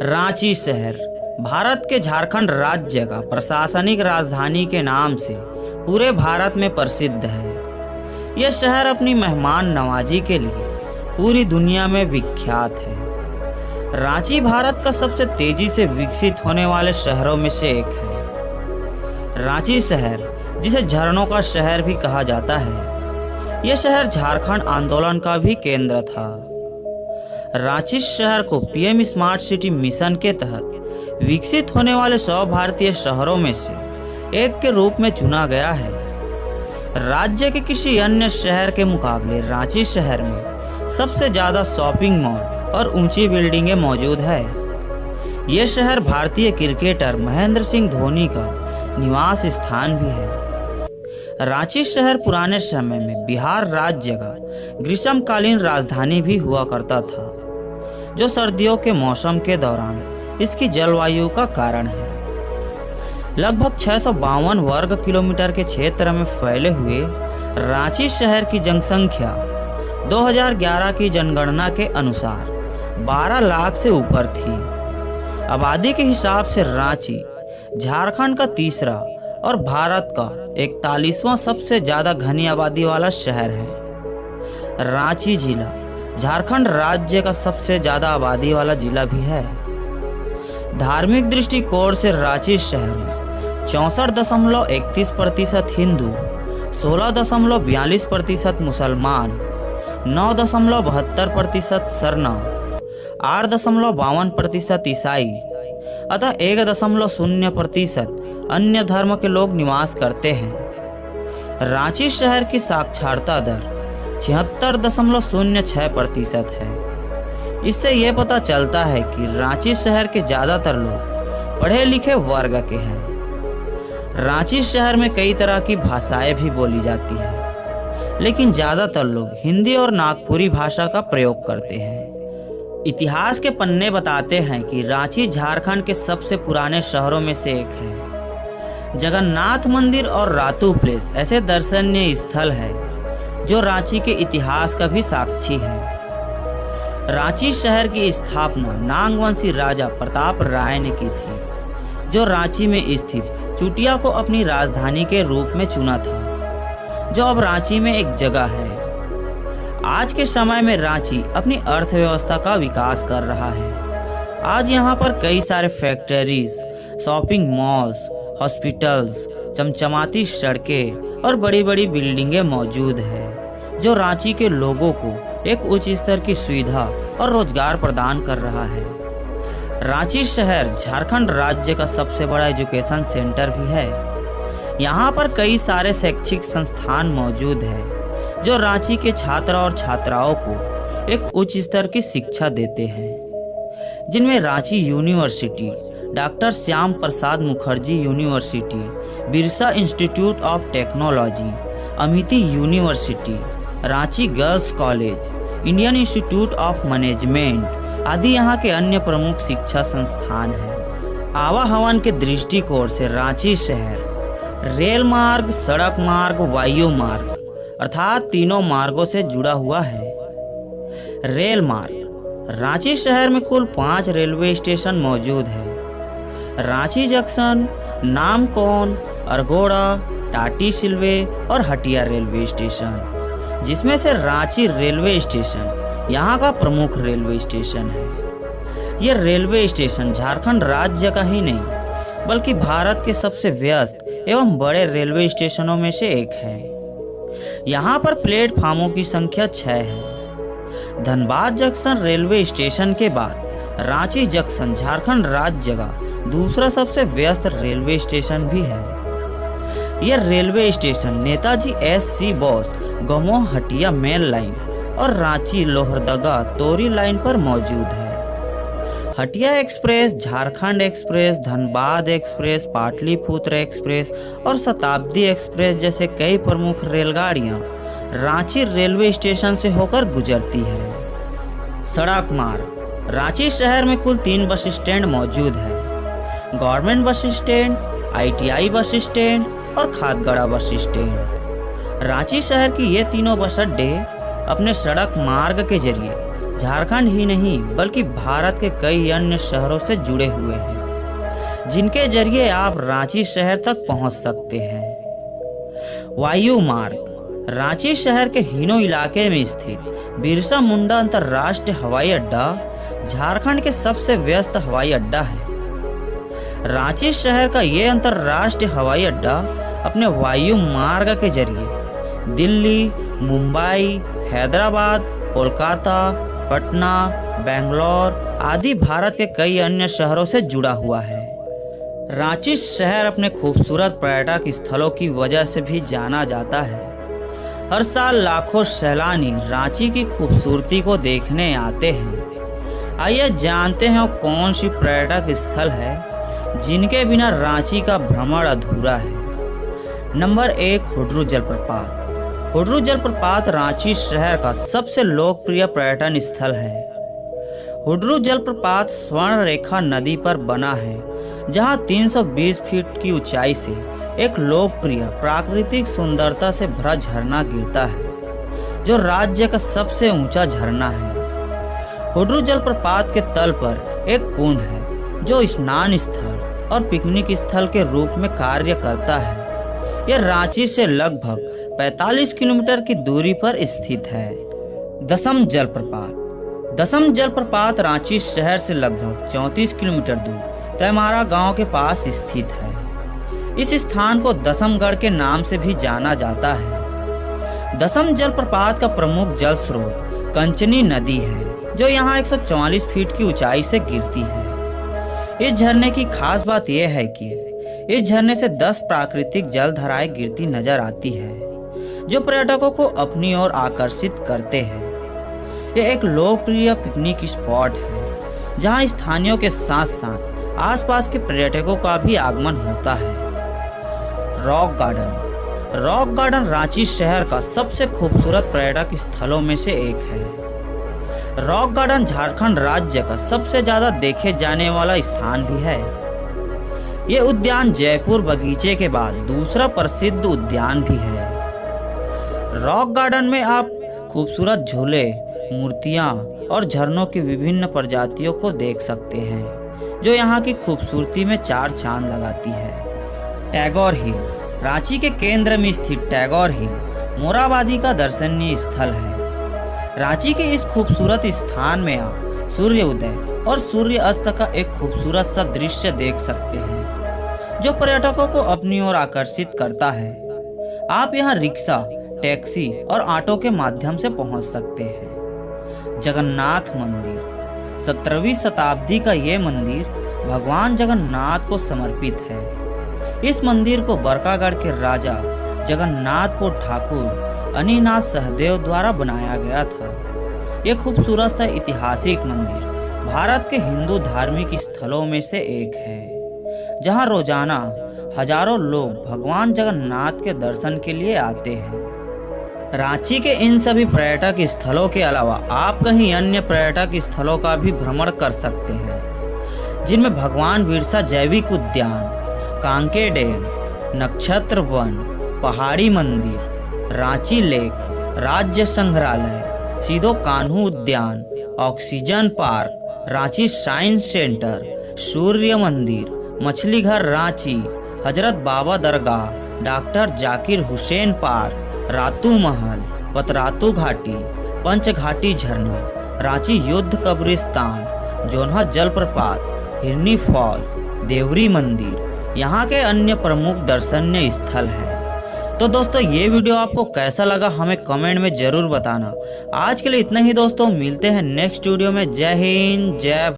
रांची शहर भारत के झारखंड राज्य का प्रशासनिक राजधानी के नाम से पूरे भारत में प्रसिद्ध है। यह शहर अपनी मेहमान नवाजी के लिए पूरी दुनिया में विख्यात है। रांची भारत का सबसे तेजी से विकसित होने वाले शहरों में से एक है। रांची शहर, जिसे झरनों का शहर भी कहा जाता है, यह शहर झारखंड आंदोलन का भी केंद्र था। रांची शहर को पीएम स्मार्ट सिटी मिशन के तहत विकसित होने वाले 100 भारतीय शहरों में से एक के रूप में चुना गया है। राज्य के किसी अन्य शहर के मुकाबले रांची शहर में सबसे ज़्यादा शॉपिंग मॉल और ऊंची बिल्डिंगें मौजूद है। ये शहर भारतीय क्रिकेटर महेंद्र सिंह धोनी का निवास स्थान भी है। रांची शहर पुराने समय में बिहार राज्य का ग्रीष्मकालीन राजधानी भी हुआ करता था, जो सर्दियों के मौसम के दौरान इसकी जलवायु का कारण है। लगभग 652 वर्ग किलोमीटर के क्षेत्र में फैले हुए रांची शहर की जनसंख्या 2011 की जनगणना के अनुसार 12 लाख से ऊपर थी। आबादी के हिसाब से रांची झारखंड का तीसरा और भारत का 41वां सबसे ज़्यादा घनी आबादी वाला शहर है। रांची जिला झारखंड राज्य का सबसे ज़्यादा आबादी वाला जिला भी है। धार्मिक दृष्टिकोण से रांची शहर में 64.31% हिंदू, 16.42% मुसलमान, 9.72% सरना, 8.52% ईसाई, अतः 1.0% अन्य धर्म के लोग निवास करते हैं। रांची शहर की साक्षरता दर 76.06% है। इससे यह पता चलता है कि रांची शहर के ज़्यादातर लोग पढ़े लिखे वर्ग के हैं। रांची शहर में कई तरह की भाषाएं भी बोली जाती हैं, लेकिन ज़्यादातर लोग हिंदी और नागपुरी भाषा का प्रयोग करते हैं। इतिहास के पन्ने बताते हैं कि रांची झारखंड के सबसे पुराने शहरों में से एक है। जगन्नाथ मंदिर और रातू प्लेस ऐसे दर्शनीय स्थल है जो रांची के इतिहास का भी साक्षी है। रांची शहर की स्थापना नागवंशी राजा प्रताप राय ने की थी, जो रांची में स्थित चुटिया को अपनी राजधानी के रूप में चुना था, जो अब रांची में एक जगह है। आज के समय में रांची अपनी अर्थव्यवस्था का विकास कर रहा है। आज यहाँ पर कई सारे फैक्ट्रीज, शॉपिंग मॉल्स, हॉस्पिटल्स, चमचमाती सड़कें और बड़ी बड़ी बिल्डिंगें मौजूद है, जो रांची के लोगों को एक उच्च स्तर की सुविधा और रोजगार प्रदान कर रहा है। रांची शहर झारखंड राज्य का सबसे बड़ा एजुकेशन सेंटर भी है। यहाँ पर कई सारे शैक्षिक संस्थान मौजूद हैं, जो रांची के छात्र और छात्राओं को एक उच्च स्तर की शिक्षा देते हैं, जिनमें Ranchi university, doctor Shyam Prasad Mukherjee university, Birsa institute of technology, Amity university, Ranchi girls college, Indian institute of management आदि यहाँ के अन्य प्रमुख शिक्षा संस्थान हैं। आवागमन के दृष्टिकोण से रांची शहर रेल मार्ग, सड़क मार्ग, वायु मार्ग अर्थात तीनों मार्गों से जुड़ा हुआ है। रेल मार्ग, रांची शहर में कुल 5 रेलवे स्टेशन मौजूद है। रांची जंक्शन, नामकोन, अरगोड़ा, टाटी सिलवे और हटिया रेलवे स्टेशन, जिसमें से रांची रेलवे स्टेशन यहाँ का प्रमुख रेलवे स्टेशन है। यह रेलवे स्टेशन झारखंड राज्य का ही नहीं, बल्कि भारत के सबसे व्यस्त एवं बड़े रेलवे स्टेशनों में से एक है। यहाँ पर प्लेटफार्मों की संख्या 6 है। धनबाद जंक्शन रेलवे स्टेशन के बाद रांची जंक्शन झारखंड राज्य का दूसरा सबसे व्यस्त रेलवे स्टेशन भी है। यह railway station Netaji SC Bose Gomoh Hatia mail line और रांची लोहरदगा तोरी लाइन पर मौजूद है। Hatia express, Jharkhand express, Dhanbad express, Pataliputra express और शताब्दी एक्सप्रेस जैसे कई प्रमुख रेलगाड़ियां रांची रेलवे स्टेशन से होकर गुजरती है। सड़क मार्ग, रांची शहर में कुल 3 बस स्टैंड मौजूद है। Government bus stand, ITI bus stand और खादगड़ा बस स्टैंड। रांची शहर की ये तीनों बस अड्डे अपने सड़क मार्ग के जरिए झारखंड ही नहीं बल्कि भारत के कई अन्य शहरों से जुड़े हुए हैं, जिनके जरिए आप रांची शहर तक पहुंच सकते हैं। वायु मार्ग। रांची शहर के हिनो इलाके में स्थित बिरसा मुंडा अंतर्राष्ट्रीय हवाई अड्डा झारखंड के सबसे व्यस्त हवाई अड्डा है। रांची शहर का ये अंतर्राष्ट्रीय हवाई अड्डा अपने वायु मार्ग के जरिए दिल्ली, मुंबई, हैदराबाद, कोलकाता, पटना, बेंगलोर आदि भारत के कई अन्य शहरों से जुड़ा हुआ है। रांची शहर अपने खूबसूरत पर्यटक स्थलों की वजह से भी जाना जाता है। हर साल लाखों सैलानी रांची की खूबसूरती को देखने आते हैं। आइए जानते हैं कौन सी पर्यटक स्थल है जिनके बिना रांची का भ्रमण अधूरा है। नंबर 1, हुड्रू जलप्रपात। हुड्रू जलप्रपात रांची शहर का सबसे लोकप्रिय पर्यटन स्थल है। हुड्रू जलप्रपात स्वर्ण रेखा नदी पर बना है, जहां 320 फीट की ऊंचाई से एक लोकप्रिय प्राकृतिक सुंदरता से भरा झरना गिरता है, जो राज्य का सबसे ऊंचा झरना है। हुड्रू जलप्रपात के तल पर एक कुंड है, जो स्नान स्थल और पिकनिक स्थल के रूप में कार्य करता है। यह रांची से लगभग 45 किलोमीटर की दूरी पर स्थित है। दसम जलप्रपात। दसम जलप्रपात रांची शहर से लगभग 34 किलोमीटर दूर तैमारा गांव के पास स्थित है। इस स्थान को दसमगढ़ के नाम से भी जाना जाता है। दसम जलप्रपात का प्रमुख जल स्रोत कंचनी नदी है, जो यहाँ 144 फीट की ऊंचाई से गिरती है। इस झरने की खास बात यह है कि इस झरने से 10 प्राकृतिक जलधाराएं गिरती नजर आती है, जो पर्यटकों को अपनी ओर आकर्षित करते हैं। यह एक लोकप्रिय पिकनिक स्पॉट है, जहां स्थानीयों के साथ साथ आसपास के पर्यटकों का भी आगमन होता है। Rock garden. Rock garden Ranchi शहर का सबसे खूबसूरत पर्यटक स्थलों में से एक है। रॉक गार्डन झारखंड राज्य का सबसे ज्यादा देखे जाने वाला स्थान भी है। ये उद्यान जयपुर बगीचे के बाद दूसरा प्रसिद्ध उद्यान भी है। रॉक गार्डन में आप खूबसूरत झूले, मूर्तियां और झरनों की विभिन्न प्रजातियों को देख सकते हैं, जो यहाँ की खूबसूरती में चार चांद लगाती है। टैगोर हिल। रांची के केंद्र में स्थित टैगोर हिल मोराबादी का दर्शनीय स्थल है। रांची के इस खूबसूरत स्थान में आप सूर्य उदय और सूर्य अस्त का एक खूबसूरत सा दृश्य देख सकते हैं, जो पर्यटकों को अपनी ओर आकर्षित करता है। आप यहाँ रिक्शा, टैक्सी और ऑटो के माध्यम से पहुँच सकते हैं। जगन्नाथ मंदिर। 17वीं शताब्दी का ये मंदिर भगवान जगन्नाथ को समर्पित है। इस मंदिर को बरकागढ़ के राजा जगन्नाथपुर ठाकुर अनिनाथ सहदेव द्वारा बनाया गया था। यह खूबसूरत सा ऐतिहासिक मंदिर भारत के हिंदू धार्मिक स्थलों में से एक है, जहां रोजाना हजारों लोग भगवान जगन्नाथ के दर्शन के लिए आते हैं। रांची के इन सभी पर्यटक स्थलों के अलावा आप कहीं अन्य पर्यटक स्थलों का भी भ्रमण कर सकते हैं, जिनमें भगवान बिरसा जैविक उद्यान, कांके डैम, नक्षत्र वन, पहाड़ी मंदिर, रांची लेक, राज्य संग्रहालय, सीधो कान्हू उद्यान, oxygen park, Ranchi science centre, सूर्य मंदिर, मछली घर रांची, हजरत बाबा दरगाह, डॉक्टर जाकिर हुसैन पार्क, रातू महल, पतरातू घाटी, पंचघाटी झरना, रांची युद्ध कब्रिस्तान, जोन्हा जलप्रपात, हिरनी फॉल्स, देवरी मंदिर यहाँ के अन्य प्रमुख दर्शनीय स्थल है। तो दोस्तों, ये वीडियो आपको कैसा लगा हमें कमेंट में जरूर बताना। आज के लिए इतना ही दोस्तों, मिलते हैं नेक्स्ट वीडियो में। जय हिंद, जय